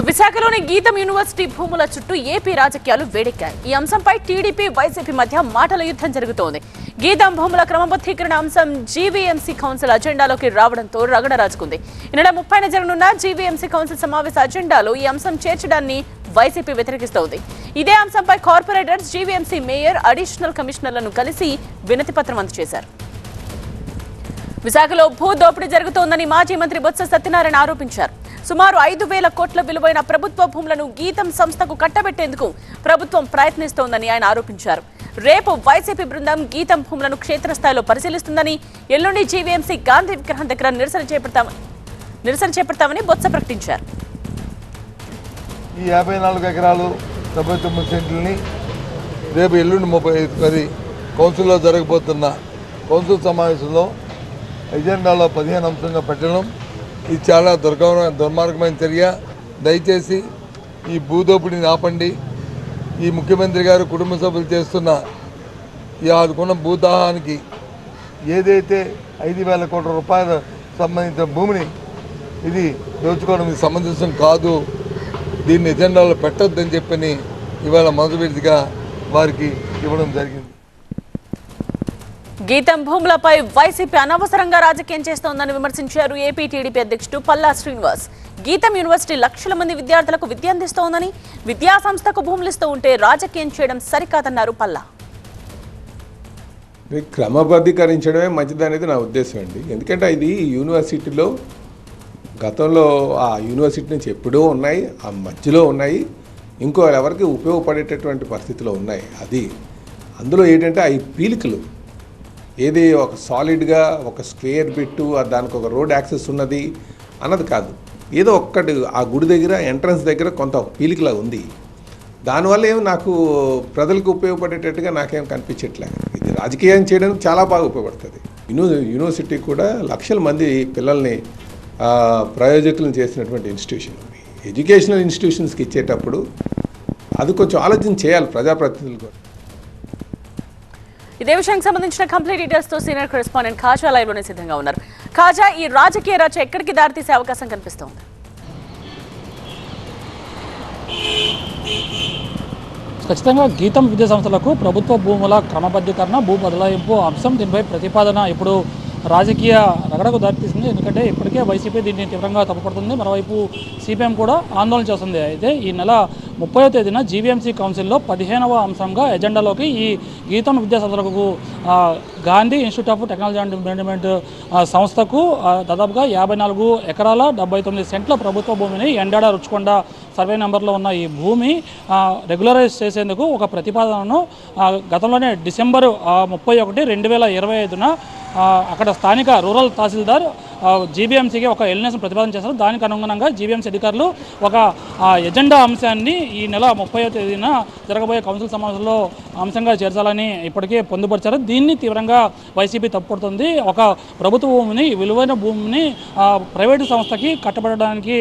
విశాఖలోని గీతం యూనివర్సిటీ భూముల చుట్టూ ఏపీ రాజకీయాలు వేడెక్కాయి. ఈ అంశంపై టీడీపీ వైసీపీ మధ్య మాటల యుద్ధం జరుగుతోంది. గీతం భూముల క్రమబద్ధీకరణ అంశం జీవీఎంసీ కౌన్సిల్ అజెండాలోకి రావడంతో రగడ రాజుకుంది. ఈ నెల 30న జరగనున్న జీవీఎంసీ కౌన్సిల్ సమావేశ అజెండాలో ఈ అంశం చేర్చడాన్ని వైసీపీ వ్యతిరేకిస్తోంది. ఇదే అంశంపై కార్పొరేటర్స్, జీవీఎంసీ మేయర్, అడిషనల్ కమిషనర్లను కలిసి వినతి పత్రం అందజేశారు. విశాఖలో భూ దోపిడీ జరుగుతోందని మాజీ మంత్రి బొత్స సత్యనారాయణ ఆరోపించారు. సుమారు 5,000 కోట్ల విలువైన ప్రభుత్వ భూములను గీతం సంస్థకు కట్టబెట్టేందుకు ప్రభుత్వం ప్రయత్నిస్తోందని ఆయన ఆరోపించారు. రేపు వైసీపీ బృందం గీతం భూములను క్షేత్రస్థాయిలో పరిశీలిస్తుందని, ఎల్లుండి జీవీఎంసీ గాంధీ విగ్రహం దగ్గర నిరసన చేపడతామని బొత్స ప్రకటించారు. ఈ 54 ఎకరాలు 79 సెంట్లని రేపు ఎల్లుండి 30 కౌన్సిల్లో జరగబోతున్న కౌన్సిల్ సమావేశంలో ఎజెండాలో 15 అంశంగా పెట్టడం ఇది చాలా దుర్మార్గమైన చర్య. దయచేసి ఈ భూదోపిడిని ఆపండి. ఈ ముఖ్యమంత్రి గారు కుటుంబ సభ్యులు చేస్తున్న ఈ ఆదుకున్న భూదాహానికి ఏదైతే 5,000 కోట్ల రూపాయల సంబంధించిన భూమిని ఇది దోచుకోవడం సమంజసం కాదు, దీన్ని ఎజెండాలో పెట్టొద్దని చెప్పని ఇవాళ మొదటిగా వారికి ఇవ్వడం జరిగింది. గీతం భూములపై వైసీపీ అనవసరంగా రాజకీయం చేస్తోందని విమర్శించారు ఏపీ టీడీపీ అధ్యక్షుడు పల్లా శ్రీనివాస్. గీతం యూనివర్సిటీ లక్షల మంది విద్యార్థులకు విద్య అందిస్తోందని, విద్యా సంస్థకు భూములు ఇస్తూ ఉంటే రాజకీయం చేయడం సరికాదన్నారు పల్లా. క్రమబద్ధీకరించడమే మంచిదనేది నా ఉద్దేశం అండి. ఎందుకంటే ఇది యూనివర్సిటీలో గతంలో ఆ యూనివర్సిటీ నుంచి ఎప్పుడూ ఉన్నాయి, ఆ మధ్యలో ఉన్నాయి, ఇంకో ఎవరికి ఉపయోగపడేటటువంటి పరిస్థితిలో ఉన్నాయి. అది అందులో ఏంటంటే అవి పీలికలు, ఏది ఒక సాలిడ్గా ఒక స్క్వేర్ బిట్టు దానికి ఒక రోడ్ యాక్సెస్ ఉన్నది అన్నది కాదు. ఏదో ఒక్కటి ఆ గుడి దగ్గర ఎంట్రన్స్ దగ్గర కొంత పీలికలా ఉంది. దానివల్ల ఏమి నాకు ప్రజలకు ఉపయోగపడేటట్టుగా నాకేం కనిపించట్లే. ఇది రాజకీయం చేయడానికి చాలా బాగా ఉపయోగపడుతుంది. యూనివర్సిటీ కూడా లక్షల మంది పిల్లల్ని ప్రయోజకులను చేసినటువంటి ఇన్స్టిట్యూషన్. ఎడ్యుకేషనల్ ఇన్స్టిట్యూషన్స్కి ఇచ్చేటప్పుడు అది కొంచెం ఆలోచన చేయాలి ప్రజాప్రతినిధులు కూడా. ఇదే విషయానికి సంబంధించిన కంప్లీట్ డీటెయిల్స్ తో సీనియర్ కరెస్పాండెంట్ ఖాజా లైవ్ లోనే సిద్ధంగా ఉన్నారు. ఖాజా, ఈ రాజకీయ రచ ఎక్కడికి దారితీసే అవకాశం కనిపిస్తోంది? ఖచ్చితంగా గీతం విద్యా సంస్థలకు ప్రభుత్వ భూముల క్రమబద్ధీకరణ, భూ బదలాయింపు అంశం, దీనిపై ప్రతిపాదన ఇప్పుడు రాజకీయ రగడకు దారితీసింది. ఎందుకంటే ఇప్పటికే వైసీపీ దీన్ని తీవ్రంగా తప్పుపడుతుంది, మరోవైపు సిపిఎం కూడా ఆందోళన చేస్తుంది. అయితే ఈ నెల 30వ తేదీన జీవీఎంసీ కౌన్సిల్లో 15వ అంశంగా ఎజెండాలోకి ఈ గీతం విద్యా సంస్థలకు Gandhi institute of technology and management సంస్థకు దాదాపుగా 54 ఎకరాల 79 సెంట్ల ప్రభుత్వ భూమిని ఎండాడ రుచికొండ సర్వే నెంబర్లో ఉన్న ఈ భూమి రెగ్యులరైజ్ చేసేందుకు ఒక ప్రతిపాదనను గతంలోనే డిసెంబర్ 31, 2025న అక్కడ స్థానిక రూరల్ తహసీల్దార్ జీబీఎంసీకి ఒక ఎల్ఎన్ఎస్ను ప్రతిపాదన చేశారు. దానికి అనుగుణంగా జీబీఎంసీ అధికారులు ఒక ఎజెండా అంశాన్ని ఈ నెల 30వ తేదీన జరగబోయే కౌన్సిల్ సమావేశంలో అంశంగా చేర్చాలని ఇప్పటికే పొందుపరిచారు. దీన్ని తీవ్రంగా వైసీపీ తప్పుపడుతుంది. ఒక ప్రభుత్వ భూమిని, విలువైన భూమిని ప్రైవేటు సంస్థకి కట్టబడడానికి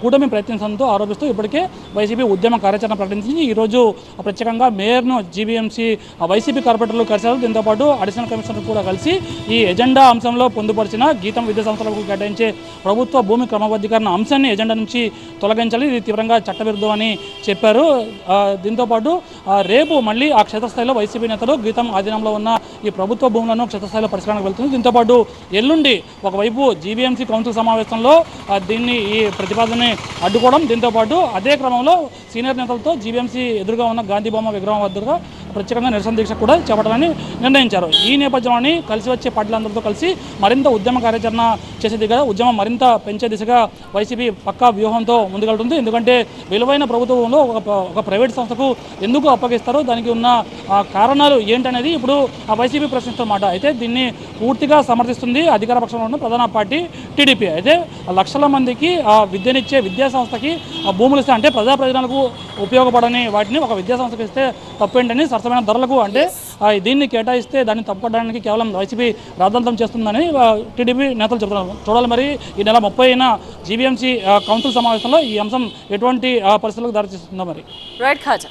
కూటమి ప్రయత్నించడంతో ఆరోపిస్తూ ఇప్పటికే వైసీపీ ఉద్యమ కార్యాచరణ ప్రకటించింది. ఈరోజు ప్రత్యేకంగా మేయర్ను జీబీఎంసీ వైసీపీ కార్పొరేటర్లు కలిశారు. దీంతోపాటు అడిషనల్ కమిషనర్ కూడా కలిసి ఈ ఎజెండా అంశంలో పొందుపరిచిన గీతం విద్యా సంస్థలకు కేటాయించే ప్రభుత్వ భూమి క్రమబద్ధీకరణ అంశాన్ని ఎజెండా నుంచి తొలగించాలి, ఇది తీవ్రంగా చట్టవిరుద్ధమని చెప్పారు. దీంతోపాటు రేపు మళ్ళీ ఆ క్షేత్రస్థాయిలో వైసీపీ నేతలు గీతం ఆధీనంలో ఉన్న ఈ ప్రభుత్వ భూములను క్షేత్రస్థాయిలో పరిశీలనకు వెళ్తుంది. దీంతోపాటు ఎల్లుండి ఒకవైపు జీవీఎంసీ కౌన్సిల్ సమావేశంలో ఈ ప్రతిపాదనని అడ్డుకోవడం, దీంతోపాటు అదే క్రమంలో సీనియర్ నేతలతో జీవీఎంసీ ఎదురుగా ఉన్న గాంధీ బొమ్మ విగ్రహం వద్దగా ప్రత్యేకంగా నిరసన దీక్ష కూడా చేపట్టాలని నిర్ణయించారు. ఈ నేపథ్యంలోని కలిసి వచ్చే పార్టీలందరితో కలిసి మరింత ఉద్యమ కార్యాచరణ చేసే దిశగా, ఉద్యమం మరింత పెంచే దిశగా వైసీపీ పక్కా వ్యూహంతో ముందుకెళ్తుంది. ఎందుకంటే విలువైన ప్రభుత్వంలో ఒక ప్రైవేట్ సంస్థకు ఎందుకు అప్పగిస్తారో దానికి ఉన్న కారణాలు ఏంటనేది ఇప్పుడు ఆ వైసీపీ ప్రశ్నిస్తున్నమాట. అయితే దీన్ని పూర్తిగా సమర్థిస్తుంది అధికార పక్షంలో ఉన్న ప్రధాన పార్టీ టీడీపీ. అయితే లక్షల మందికి విద్యనిచ్చే విద్యా సంస్థకి భూములు ఇస్తే, అంటే ప్రజా ప్రయోజనాలకు ఉపయోగపడని వాటిని ఒక విద్యా సంస్థకి ఇస్తే తప్పేంటని, సరసమైన ధరలకు అంటే దీన్ని కేటాయిస్తే దాన్ని తప్పడానికి కేవలం వైసీపీ రాద్ధాంతం చేస్తుందని టీడీపీ నేతలు చెబుతున్నారు. చూడాలి మరి ఈ నెల 30న జీవీఎంసీ కౌన్సిల్ సమావేశంలో ఈ అంశం ఎటువంటి పరిస్థితులకు దారితీస్తుందో మరి. రైట్ ఖాజా.